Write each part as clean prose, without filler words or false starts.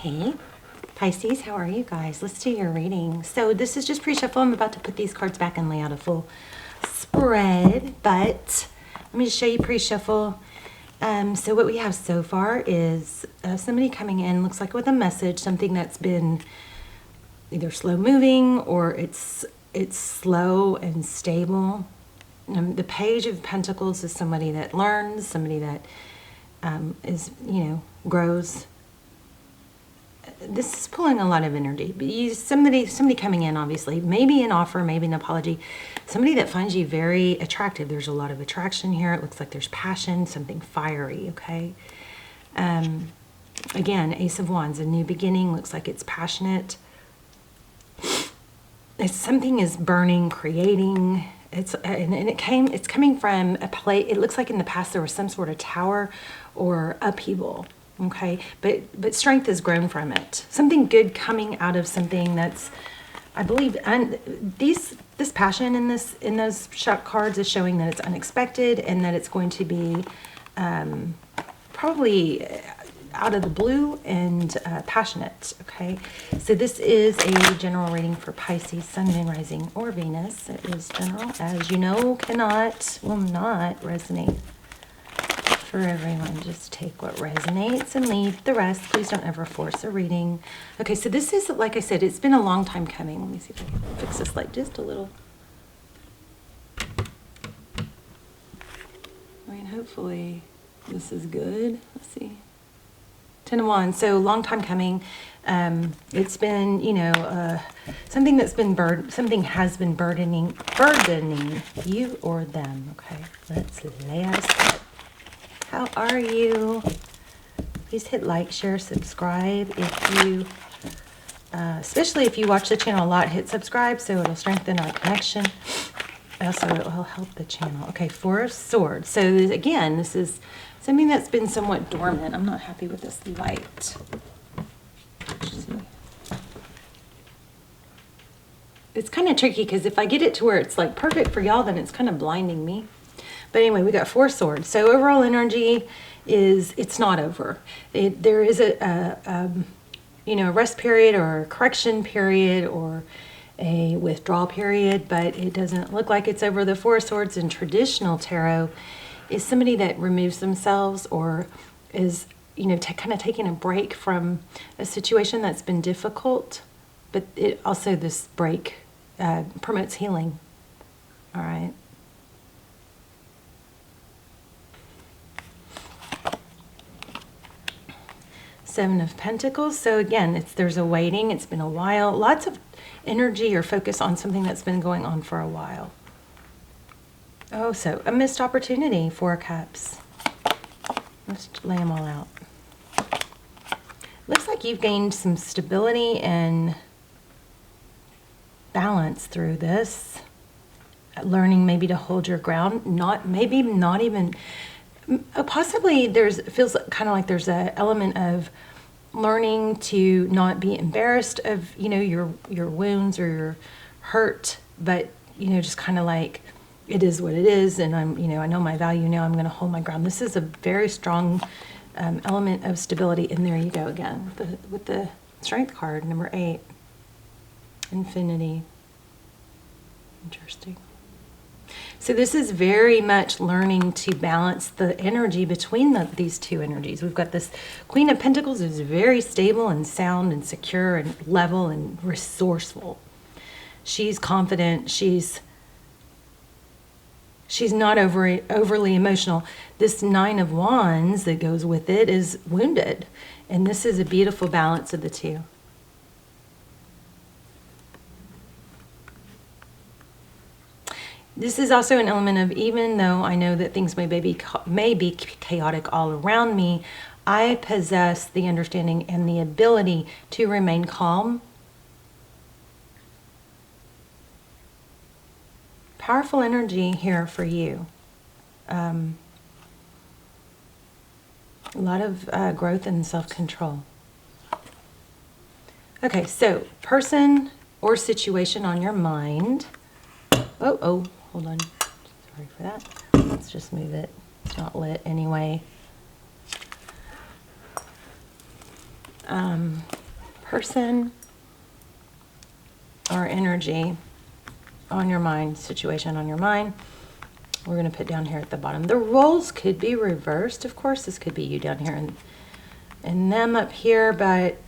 Hey, Pisces, how are you guys? Let's do your reading. So this is just pre-shuffle. I'm about to put these cards back and lay out a full spread, but let me just show you pre-shuffle. So what we have so far is somebody coming in, looks like with a message, something that's been either slow moving or it's slow and stable. The Page of Pentacles is somebody that learns, somebody that is, grows. This is pulling a lot of energy. But somebody coming in, obviously, maybe an offer, maybe an apology. Somebody that finds you very attractive. There's a lot of attraction here. It looks like there's passion, something fiery, okay? Again, Ace of Wands, a new beginning. Looks like it's passionate. Something is burning, creating. It's coming from a place. It looks like in the past there was some sort of tower or upheaval. Okay, but strength has grown from it. Something good coming out of something that's, I believe, and this passion in those cards is showing that it's unexpected and that it's going to be probably out of the blue and passionate. Okay, so this is a general reading for Pisces, Sun, Moon, Rising, or Venus. It is general, as you know, will not resonate for everyone. Just take what resonates and leave the rest. Please don't ever force a reading. Okay, so this is, like I said, it's been a long time coming. Let me see if I can fix this light just a little. I mean, hopefully this is good. Let's see. 10 of Wands, so long time coming. It's been, something that's been something has been burdening you or them. Okay, let's lay out a spread. How are you? Please hit like, share, subscribe. If you, especially if you watch the channel a lot, hit subscribe so it'll strengthen our connection. Also, it will help the channel. Okay, Four of Swords. So again, this is something that's been somewhat dormant. I'm not happy with this light. It's kind of tricky because if I get it to where it's like perfect for y'all, then it's kind of blinding me. But anyway, we got Four Swords. So overall energy is, it's not over. There is a rest period or a correction period or a withdrawal period, but it doesn't look like it's over. The Four Swords in traditional tarot is somebody that removes themselves or is, kind of taking a break from a situation that's been difficult. But it also, this break promotes healing. All right. Seven of Pentacles. So again, there's a waiting. It's been a while. Lots of energy or focus on something that's been going on for a while. Oh, so a missed opportunity. Four of Cups. Let's lay them all out. Looks like you've gained some stability and balance through this. Learning maybe to hold your ground. Possibly feels kind of like there's an element of learning to not be embarrassed of your wounds or your hurt, but just kind of like it is what it is, and I'm I know my value now. I'm going to hold my ground. This is a very strong element of stability, and there you go again with the Strength card, number 8, Infinity. Interesting. So this is very much learning to balance the energy between these two energies. We've got this Queen of Pentacles who's very stable and sound and secure and level and resourceful. She's confident. She's not overly emotional. This Nine of Wands that goes with it is wounded. And this is a beautiful balance of the two. This is also an element of, even though I know that things may be chaotic all around me, I possess the understanding and the ability to remain calm. Powerful energy here for you. A lot of growth and self-control. Okay, so person or situation on your mind. Oh, hold on. Sorry for that. Let's just move it. It's not lit anyway. person or energy on your mind, situation on your mind. We're going to put down here at the bottom. The roles could be reversed, of course. This could be you down here and them up here, but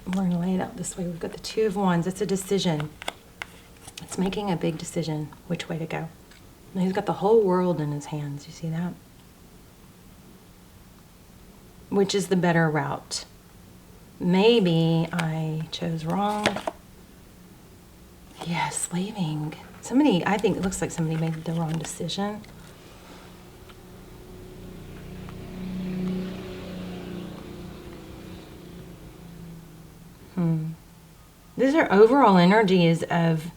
we're going to lay it out this way. We've got the Two of Wands. It's a decision. It's making a big decision which way to go. And he's got the whole world in his hands. You see that? Which is the better route? Maybe I chose wrong. Yes, leaving. Somebody, I think it looks like somebody made the wrong decision. These are overall energies of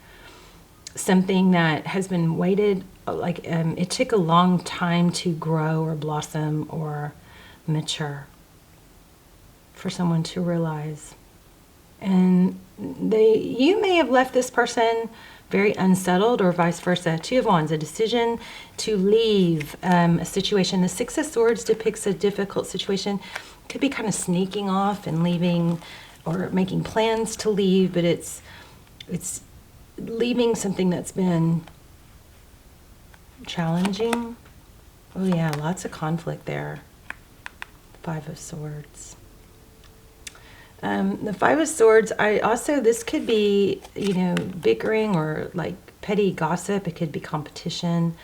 something that has been waited, like it took a long time to grow or blossom or mature for someone to realize. And you may have left this person very unsettled, or vice versa. Two of Wands, a decision to leave a situation. The Six of Swords depicts a difficult situation. Could be kind of sneaking off and leaving, or making plans to leave, but it's leaving something that's been challenging. Oh yeah, lots of conflict there. Five of Swords. The Five of Swords, this could be, bickering or like petty gossip. It could be competition.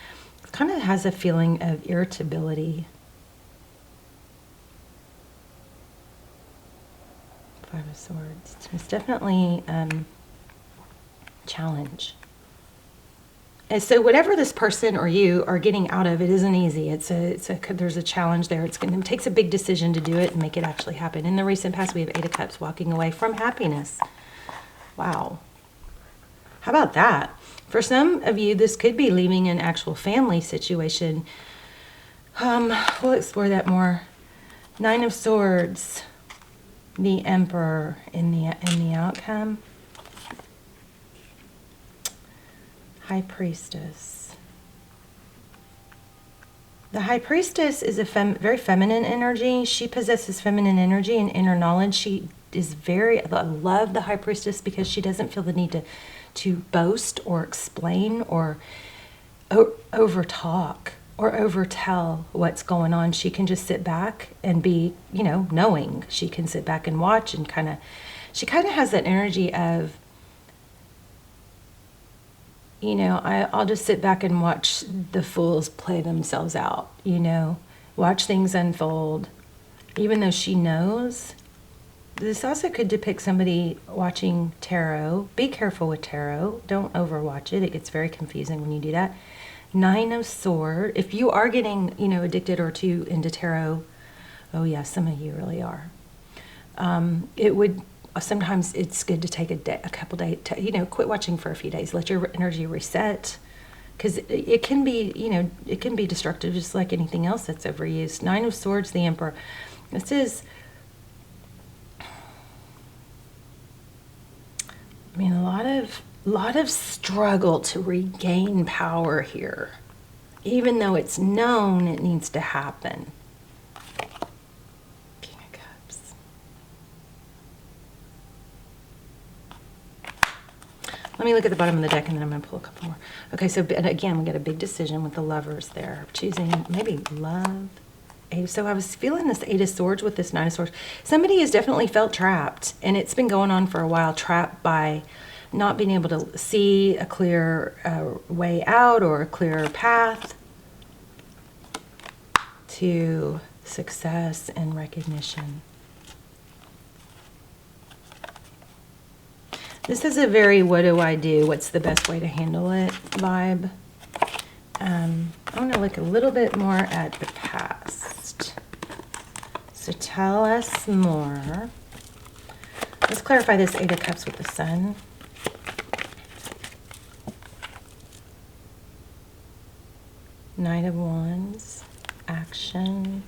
It kind of has a feeling of irritability. Five of Swords. It's definitely challenge. And so whatever this person or you are getting out of, it isn't easy. There's a challenge there. It takes a big decision to do it and make it actually happen. In the recent past, we have Eight of Cups, walking away from happiness. Wow. How about that? For some of you, this could be leaving an actual family situation. We'll explore that more. Nine of Swords, the Emperor in the outcome. High Priestess. The High Priestess is a very feminine energy. She possesses feminine energy and inner knowledge. She is I love the High Priestess because she doesn't feel the need to boast or explain or over talk or over tell what's going on. She can just sit back and be, knowing. She can sit back and watch and she kind of has that energy of, I'll just sit back and watch the fools play themselves out, watch things unfold. Even though she knows, this also could depict somebody watching tarot. Be careful with tarot. Don't overwatch it. It gets very confusing when you do that. Nine of Swords. If you are getting, addicted or too into tarot, oh yeah, some of you really are. Sometimes it's good to take a couple days, quit watching for a few days. Let your energy reset, because it can be, it can be destructive, just like anything else that's overused. Nine of Swords, the Emperor. This is, a lot of struggle to regain power here, even though it's known it needs to happen. Let me look at the bottom of the deck and then I'm going to pull a couple more. Okay, so again, we got a big decision with the Lovers there. Choosing maybe love. So I was feeling this Eight of Swords with this Nine of Swords. Somebody has definitely felt trapped, and it's been going on for a while, trapped by not being able to see a clear way out or a clear path to success and recognition. This is a very what do I do, what's the best way to handle it vibe. I want to look a little bit more at the past. So tell us more. Let's clarify this Eight of Cups with the Sun. Knight of Wands, action.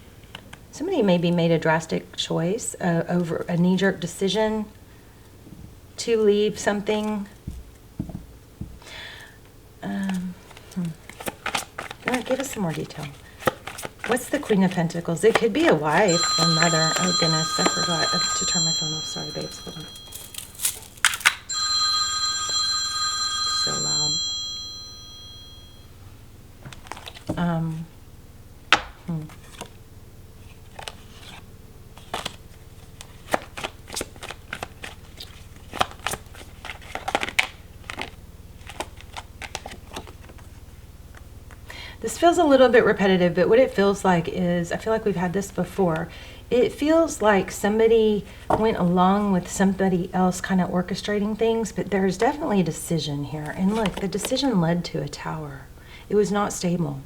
Somebody maybe made a drastic choice over a knee-jerk decision to leave something. Give us some more detail. What's the Queen of Pentacles? It could be a wife or mother. Oh goodness, I forgot to turn my phone off. Sorry, babes. Hold on. So loud. This feels a little bit repetitive, but what it feels like is, I feel like we've had this before. It feels like somebody went along with somebody else kind of orchestrating things, but there's definitely a decision here. And look, the decision led to a tower. It was not stable.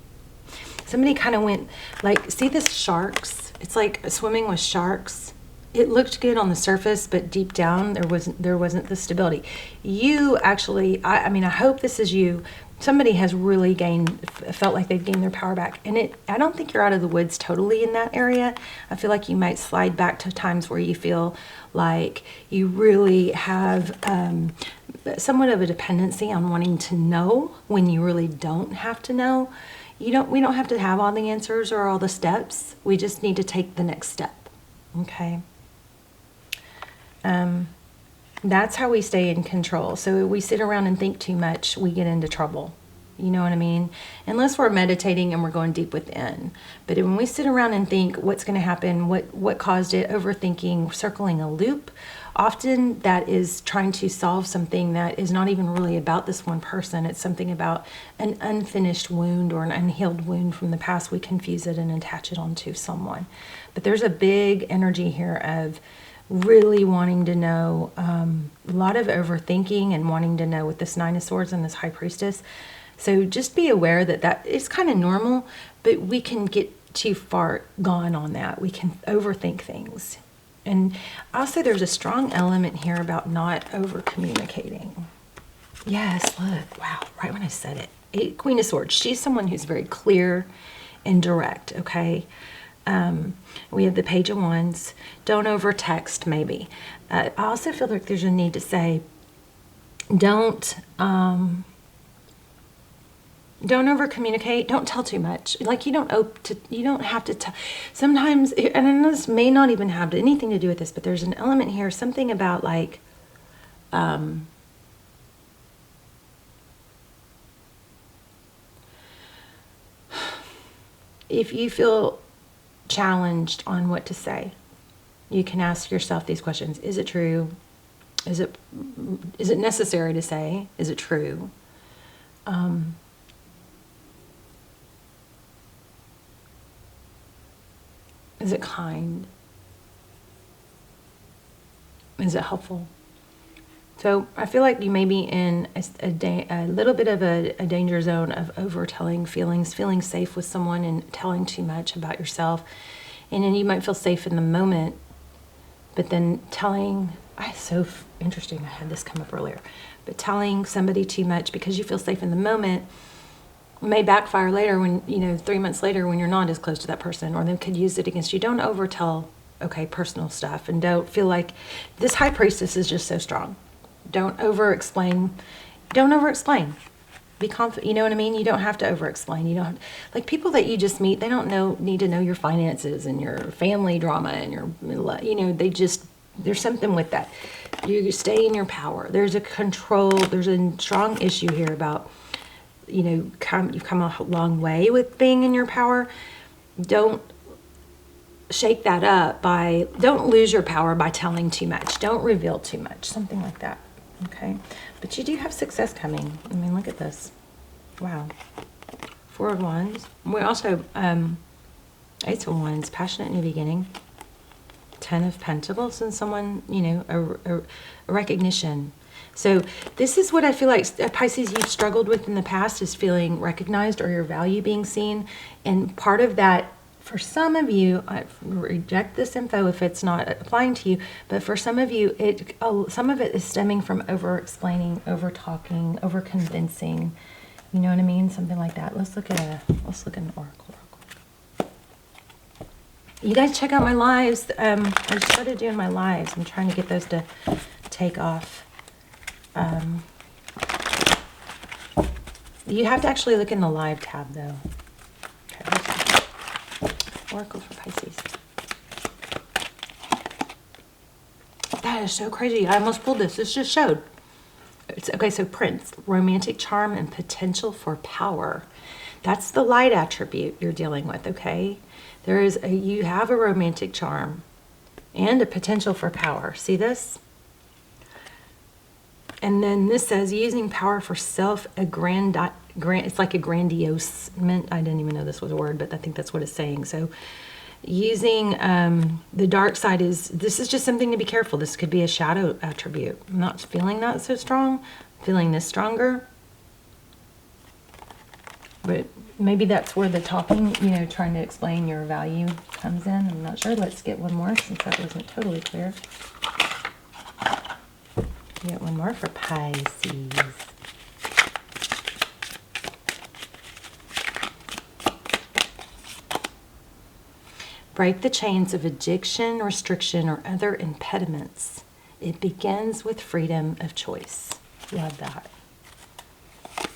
Somebody kind of went like, see this sharks? It's like swimming with sharks. It looked good on the surface, but deep down there wasn't the stability. You actually, I mean, I hope this is you. Somebody has really felt like they've gained their power back. And I don't think you're out of the woods totally in that area. I feel like you might slide back to times where you feel like you really have somewhat of a dependency on wanting to know when you really don't have to know. We don't have to have all the answers or all the steps. We just need to take the next step. Okay. That's how we stay in control. So if we sit around and think too much, we get into trouble. You know what I mean? Unless we're meditating and we're going deep within. But when we sit around and think what's going to happen, what caused it, overthinking, circling a loop, often that is trying to solve something that is not even really about this one person. It's something about an unfinished wound or an unhealed wound from the past. We confuse it and attach it onto someone. But there's a big energy here of really wanting to know, a lot of overthinking and wanting to know with this Nine of Swords and this High Priestess. So just be aware that is kind of normal, but we can get too far gone on that. We can overthink things. And also there's a strong element here about not over communicating. Yes, look, wow, right when I said it. Queen of Swords, she's someone who's very clear and direct, okay? We have the Page of Wands. Don't over text, maybe. I also feel like there's a need to say, don't over communicate. Don't tell too much. Like you don't have to tell. Sometimes, and I know this may not even have anything to do with this, but there's an element here, something about like, if you feel challenged on what to say, you can ask yourself these questions. Is it true? Is it necessary to say? Is it true? Is it kind? Is it helpful? So I feel like you may be in a little bit of a danger zone of over-telling feelings, feeling safe with someone and telling too much about yourself. And then you might feel safe in the moment, but then telling, so interesting, I had this come up earlier, but telling somebody too much because you feel safe in the moment may backfire later when, 3 months later when you're not as close to that person, or they could use it against you. Don't over-tell, personal stuff, and don't feel like this High Priestess is just so strong. Don't over-explain. Don't over-explain. Be confident. You know what I mean? You don't have to over-explain. You don't like people that you just meet. They don't need to know your finances and your family drama and your, there's something with that. You stay in your power. There's a control. There's a strong issue here about, you've come a long way with being in your power. Don't shake that up don't lose your power by telling too much. Don't reveal too much. Something like that. Okay, but you do have success coming. I mean, look at this. Wow. Four of Wands. We also, Ace of Wands, passionate new beginning. 10 of Pentacles, and someone, a recognition. So this is what I feel like, Pisces, you've struggled with in the past, is feeling recognized or your value being seen. And part of that, for some of you, I reject this info if it's not applying to you, but for some of you, some of it is stemming from over-explaining, over-talking, over-convincing. You know what I mean? Something like that. Let's look at an oracle real quick. You guys check out my lives. I just started doing my lives. I'm trying to get those to take off. You have to actually look in the live tab, though. Okay, Oracle for Pisces. That is so crazy. I almost pulled this. This just showed. It's, okay, so Prince, romantic charm and potential for power. That's the light attribute you're dealing with, okay? You have a romantic charm and a potential for power. See this? And then this says using power for it's like a grandiosement. I didn't even know this was a word, but I think that's what it's saying. So using the dark side this is just something to be careful. This could be a shadow attribute. I'm not feeling that so strong. I'm feeling this stronger. But maybe that's where the talking, you know, trying to explain your value comes in. I'm not sure. Let's get one more since that wasn't totally clear. Get one more for Pisces. Break the chains of addiction, restriction, or other impediments. It begins with freedom of choice. Love that.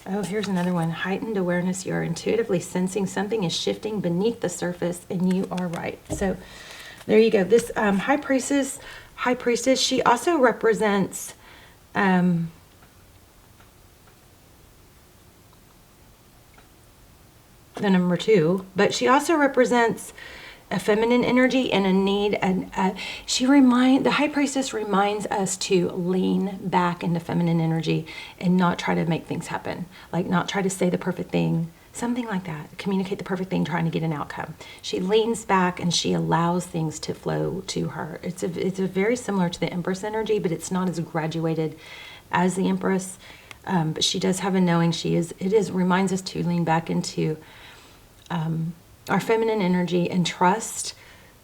Oh, here's another one. Heightened awareness. You're intuitively sensing something is shifting beneath the surface, and you are right. So there you go. This High Priestess, she also represents the number 2, but she also represents a feminine energy and a need, and the High Priestess reminds us to lean back into feminine energy and not try to make things happen, like not try to say the perfect thing, something like that, communicate the perfect thing, trying to get an outcome. She leans back and she allows things to flow to her. It's a very similar to the Empress energy, but it's not as graduated as the Empress, but she does have a knowing. Reminds us to lean back into our feminine energy and trust.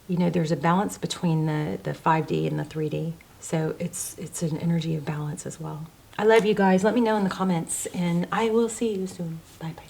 You know, there's a balance between the 5D and the 3D. So it's an energy of balance as well. I love you guys. Let me know in the comments, and I will see you soon. Bye, bye.